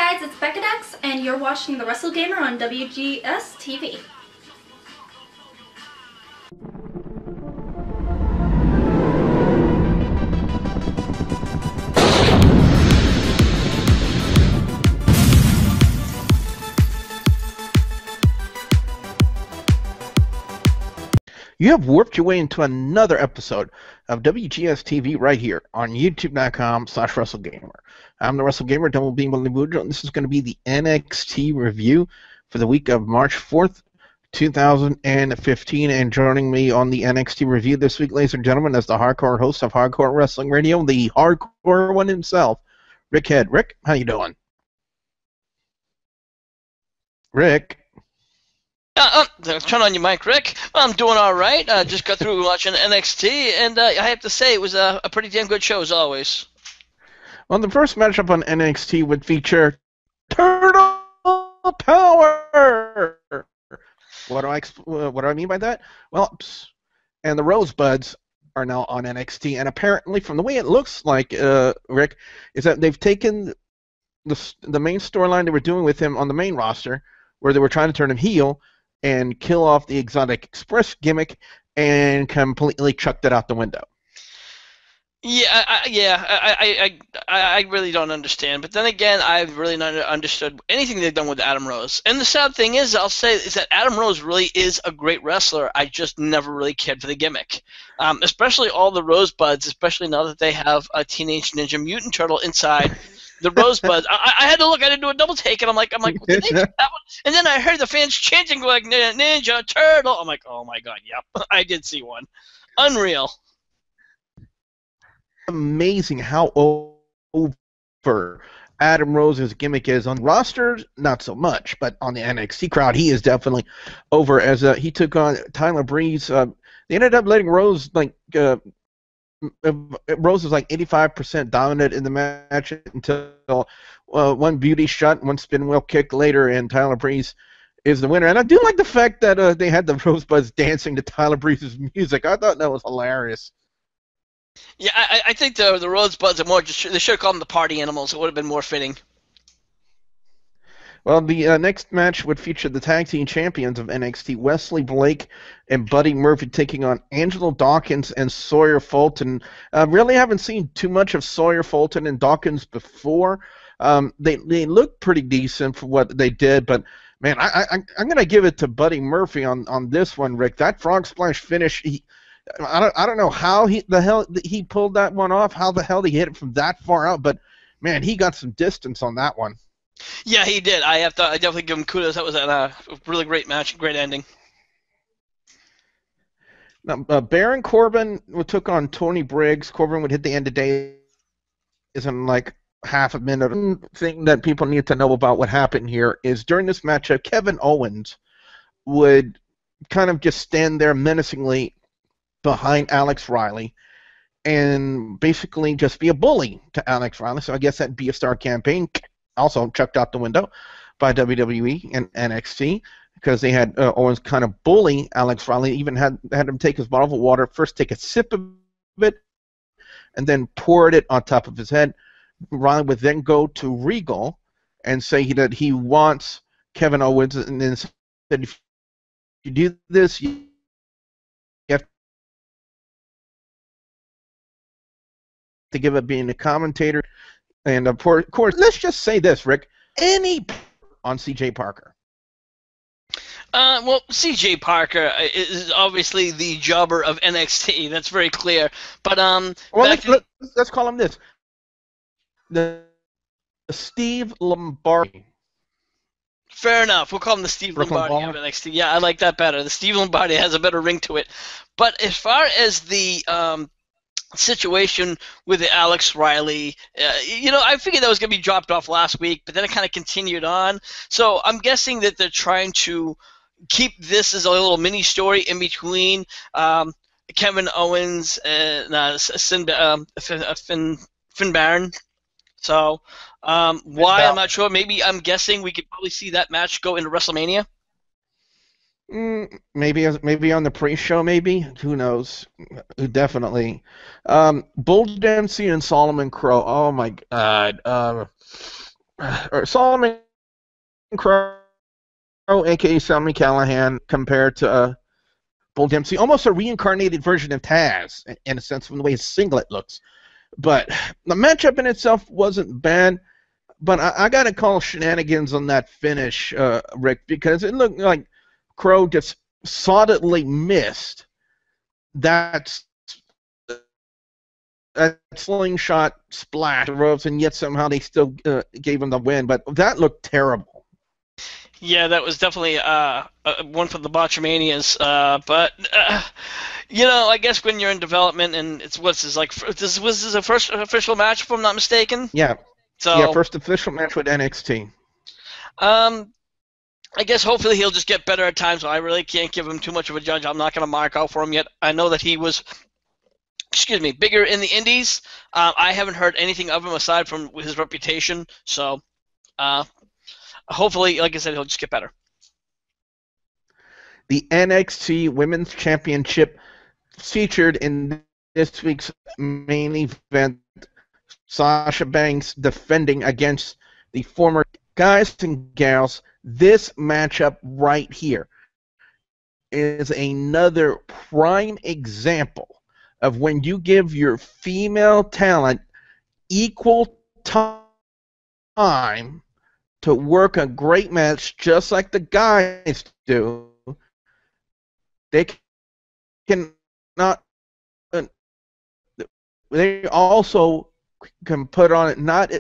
guys, it's Becca and you're watching The Wrestle Gamer on WGS-TV. You have warped your way into another episode of WGS-TV right here on YouTube.com/WrestleGamer. I'm the WrestleGamer, Double Beam Bujo, and this is going to be the NXT review for the week of March 4th, 2015. And joining me on the NXT review this week, ladies and gentlemen, is the hardcore host of Hardcore Wrestling Radio, the hardcore one himself, Rick Head. Rick, how you doing? Rick? Turn on your mic, Rick. I'm doing all right. Just got through watching NXT, and I have to say it was a pretty damn good show, as always. Well, the first matchup on NXT would feature Turtle Power. What do I mean by that? Well, and the Rosebuds are now on NXT, and apparently, from the way it looks like, Rick, is that they've taken the main storyline they were doing with him on the main roster, where they were trying to turn him heel and kill off the Exotic Express gimmick, and completely chucked it out the window. Yeah, I really don't understand. But then again, I've really not understood anything they've done with Adam Rose. And the sad thing is, I'll say, is that Adam Rose really is a great wrestler. I just never really cared for the gimmick. Especially all the Rosebuds, especially now that they have a Teenage Ninja Mutant Turtle inside the Rosebuds. I had to look. I didn't do a double take, and I'm like, did they do that one? And then I heard the fans chanting like Ninja Turtle. I'm like, oh my god, yep, I did see one. Unreal. Amazing how over Adam Rose's gimmick is on rosters. Not so much, but on the NXT crowd, he is definitely over. As he took on Tyler Breeze, they ended up letting Rose Rose was like 85% dominant in the match until one beauty shot, one spin wheel kick later, and Tyler Breeze is the winner. And I do like the fact that they had the Rosebuds dancing to Tyler Breeze's music. I thought that was hilarious. Yeah, I think the Rosebuds are more just, they should have called them the party animals. It would have been more fitting. Well, the next match would feature the tag team champions of NXT, Wesley Blake and Buddy Murphy, taking on Angelo, Dawkins, and Sawyer Fulton. Really haven't seen too much of Sawyer, Fulton, and Dawkins before. They look pretty decent for what they did, but man, I'm going to give it to Buddy Murphy on this one, Rick. That Frogsplash finish, I don't know how the hell he pulled that one off, how the hell he hit it from that far out, but man, he got some distance on that one. Yeah, he did. I definitely give him kudos. That was a really great match, great ending. Now, Baron Corbin took on Tony Briggs. Corbin would hit the end of days in like half a minute. One thing that people need to know about what happened here is during this matchup, Kevin Owens would kind of just stand there menacingly behind Alex Riley and basically just be a bully to Alex Riley. So I guess that'd be a star campaign. Also chucked out the window by WWE and NXT because they had Owens kind of bully Alex Riley, even had him take his bottle of water, first take a sip of it, and then poured it on top of his head. Riley would then go to Regal and say that he wants Kevin Owens, and then said, if you do this, you have to give up being a commentator. And of course, let's just say this, Rick. Any on C.J. Parker? Well, C.J. Parker is obviously the jobber of NXT. That's very clear. But well, let's call him this: the Steve Lombardi. Fair enough. We'll call him the Steve Lombardi of NXT. Yeah, I like that better. The Steve Lombardi has a better ring to it. But as far as the situation with the Alex Riley, I figured that was going to be dropped off last week, but then it kind of continued on. So I'm guessing that they're trying to keep this as a little mini story in between Kevin Owens and Finn Balor. So why, I'm not sure. Maybe I'm guessing we could probably see that match go into WrestleMania. Maybe on the pre-show, maybe. Who knows? Definitely. Bull Dempsey and Solomon Crowe. Oh my God. or Solomon Crowe, aka Sammy Callahan, compared to Bull Dempsey, almost a reincarnated version of Taz, in a sense, from the way his singlet looks. But the matchup in itself wasn't bad, but I got to call shenanigans on that finish, Rick, because it looked like Crowe just solidly missed that slingshot splash of ropes, and yet somehow they still gave him the win. But that looked terrible. Yeah, that was definitely one for the Botchamanias. But you know, I guess when you're in development and this was his first official match, if I'm not mistaken. Yeah. So yeah, first official match with NXT. I guess hopefully he'll just get better at times. So I really can't give him too much of a judge. I'm not going to mark out for him yet. I know that he was, bigger in the Indies. I haven't heard anything of him aside from his reputation. So hopefully, like I said, he'll just get better. The NXT Women's Championship featured in this week's main event Sasha Banks defending against the former guys and gals. This matchup right here is another prime example of when you give your female talent equal time to work a great match just like the guys do. They cannot. They also can put on it not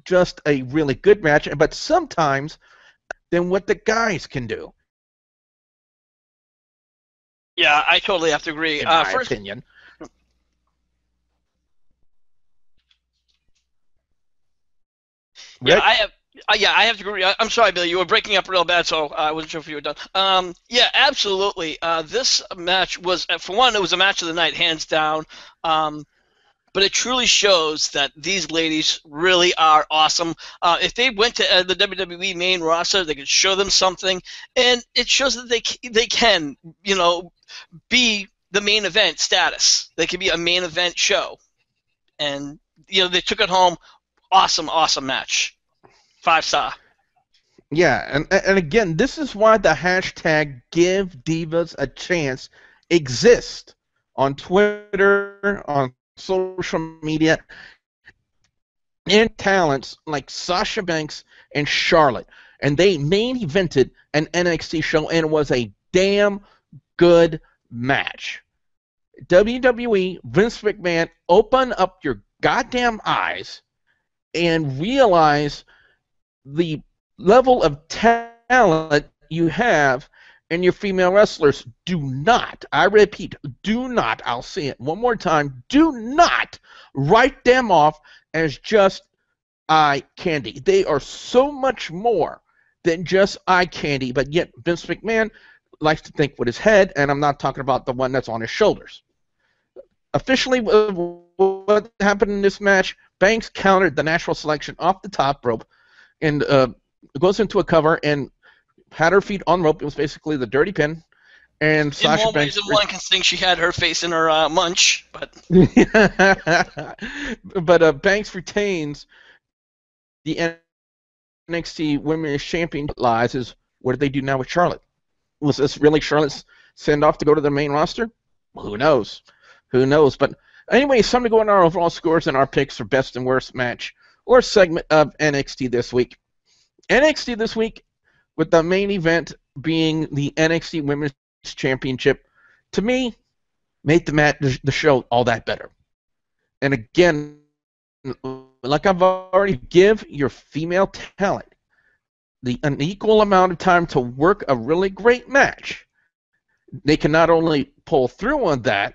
just a really good match, but sometimes than what the guys can do. Yeah, I totally have to agree. In my opinion. Yeah, I have to agree. I'm sorry, Billy. You were breaking up real bad, so I wasn't sure if you were done. Yeah, absolutely. This match was, for one, it was a match of the night, hands down. But it truly shows that these ladies really are awesome. If they went to the WWE main roster, they could show them something, and it shows that they can, be the main event status. They could be a main event show, and they took it home. Awesome match. 5-star. Yeah, and again, this is why the hashtag Give Divas a Chance exists on Twitter, on social media, and talents like Sasha Banks and Charlotte. And they main evented an NXT show, and it was a damn good match. WWE, Vince McMahon, open up your goddamn eyes and realize the level of talent you have and your female wrestlers. Do not, I repeat, do not, I'll say it one more time, do not write them off as just eye candy. They are so much more than just eye candy, but yet Vince McMahon likes to think with his head, and I'm not talking about the one that's on his shoulders. Officially, what happened in this match, Banks countered the natural selection off the top rope and goes into a cover and had her feet on rope. It was basically the dirty pin. And Sasha Banks. One can think she had her face in her munch, but. But Banks retains the NXT Women's Champion. Lies is, what did they do now with Charlotte? Was this really Charlotte's send off to go to the main roster? Well, who knows? Who knows? But anyway, it's time to go on our overall scores and our picks for best and worst match or segment of NXT this week. NXT this week, with the main event being the NXT Women's Championship, to me, made the show all that better. And again, like I've already give your female talent an equal amount of time to work a really great match. They can not only pull through on that,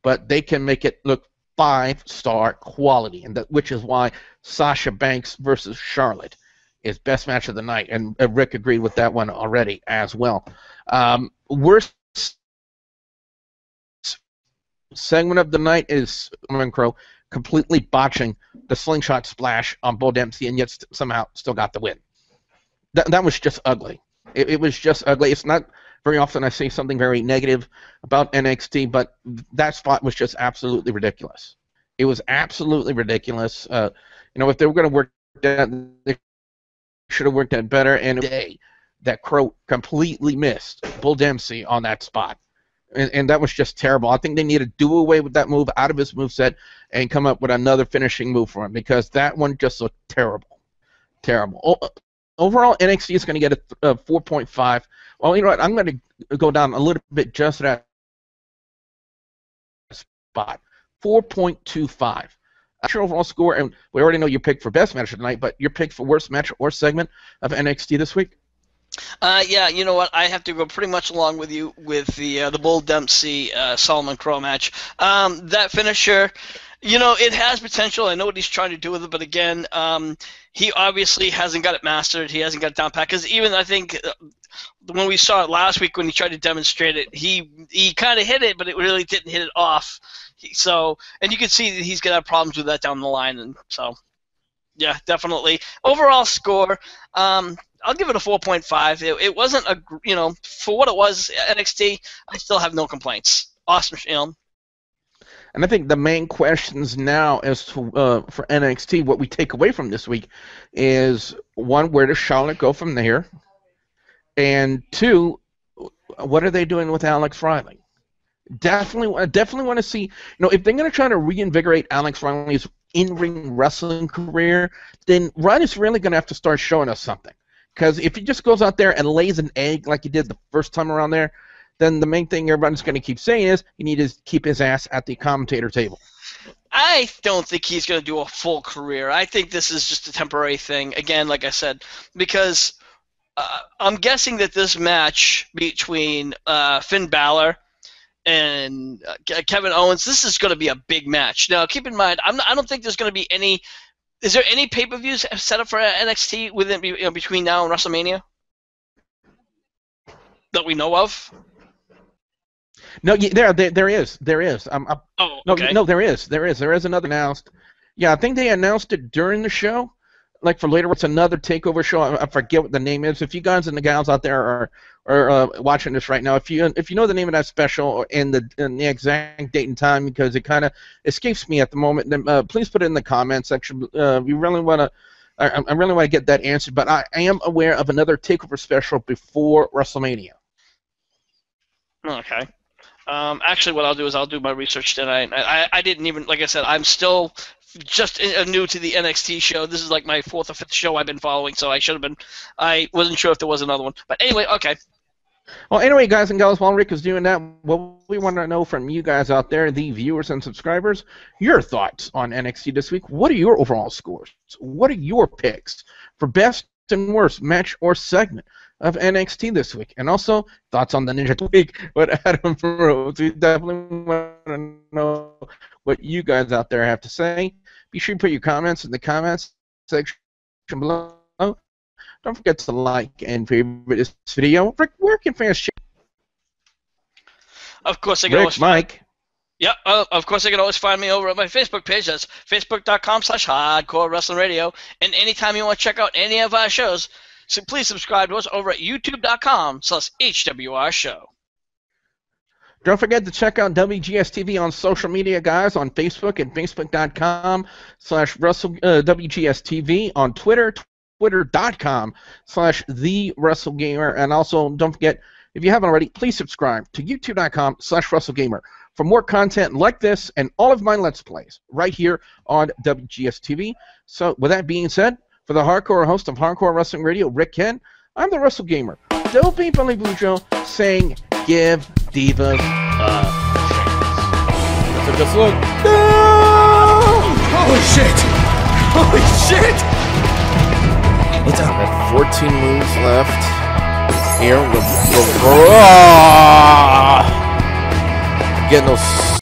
but they can make it look 5-star quality, and which is why Sasha Banks versus Charlotte is best match of the night, and Rick agreed with that one already as well. Worst segment of the night is Crowe completely botching the slingshot splash on Bull Dempsey, and yet somehow still got the win. That was just ugly. It was just ugly. It's not very often I say something very negative about NXT, but that spot was just absolutely ridiculous. It was absolutely ridiculous. If they were going to work that, they should have worked that better. And day that Crowe completely missed Bull Dempsey on that spot. And that was just terrible. I think they need to do away with that move out of his moveset and come up with another finishing move for him, because that one just looked terrible. Terrible. Overall, NXT is going to get a 4.5. Well, you know what? I'm going to go down a little bit just at that spot. 4.25. That's your overall score, and we already know your pick for best match of the night, but your pick for worst match or segment of NXT this week? Yeah, you know what? I have to go pretty much along with you with the Bull Dempsey Solomon Crowe match. That finisher, you know, it has potential. I know what he's trying to do with it, but again, he obviously hasn't got it mastered. He hasn't got it down pat. Because even I think when we saw it last week when he tried to demonstrate it, he kind of hit it, but it really didn't hit it off. And you can see that he's going to have problems with that down the line. And so, yeah, definitely. Overall score, I'll give it a 4.5. It wasn't a, you know, for what it was, NXT, I still have no complaints. Awesome, you know. And I think the main questions now as to for NXT, what we take away from this week is, one, where does Charlotte go from there? And two, what are they doing with Alex Riley? Definitely want to see, you know, if they're going to try to reinvigorate Alex Riley's in-ring wrestling career, then Riley's really going to have to start showing us something. Because if he just goes out there and lays an egg like he did the first time around there, then the main thing everybody's going to keep saying is he needs to keep his ass at the commentator table. I don't think he's going to do a full career. I think this is just a temporary thing. Again, like I said, because I'm guessing that this match between Finn Balor and Kevin Owens, this is going to be a big match. Now, keep in mind, I don't think there's going to be any. Is there any pay-per-views set up for NXT within, you know, between now and WrestleMania that we know of? No, there is. Oh, okay. No, there is. There is another announced. Yeah, I think they announced it during the show. Like for later, it's another takeover show. I forget what the name is. If you guys and the gals out there are watching this right now, if you know the name of that special and the exact date and time, because it kind of escapes me at the moment, then please put it in the comments section. We really want to. I really want to get that answered, but I am aware of another takeover special before WrestleMania. Okay. Actually, what I'll do is I'll do my research tonight. I didn't even, like I said, I'm still just new to the NXT show. This is like my 4th or 5th show I've been following, so I wasn't sure if there was another one. But anyway, okay. Well, anyway, guys and gals, while Rick is doing that, what we want to know from you guys out there, the viewers and subscribers, your thoughts on NXT this week. What are your overall scores? What are your picks for best and worst match or segment of NXT this week? And also, thoughts on the Ninja Week with Adam Rose. We definitely want to know what you guys out there have to say. Be sure to put your comments in the comments section below. Don't forget to like and favorite this video. Rick, where can fans check? Of course, they can always Mike. Yeah, of course, they can always find me over at my Facebook page. That's facebook.com/Hardcore Wrestling Radio. And anytime you want to check out any of our shows, so please subscribe to us over at youtube.com/HWR Show. Don't forget to check out WGS-TV on social media, guys, on Facebook at facebook.com/WGS-TV, on Twitter, twitter.com/TheWrestleGamer, and also don't forget, if you haven't already, please subscribe to youtube.com/WrestleGamer for more content like this and all of my Let's Plays right here on WGS-TV. So with that being said, for the hardcore host of Hardcore Wrestling Radio, Rick Ken, I'm the WrestleGamer, Dopey Billy Bujo, saying, give divas a chance. So just look. No! Holy shit! Holy shit! What's up? 14 moves left. Here, getting those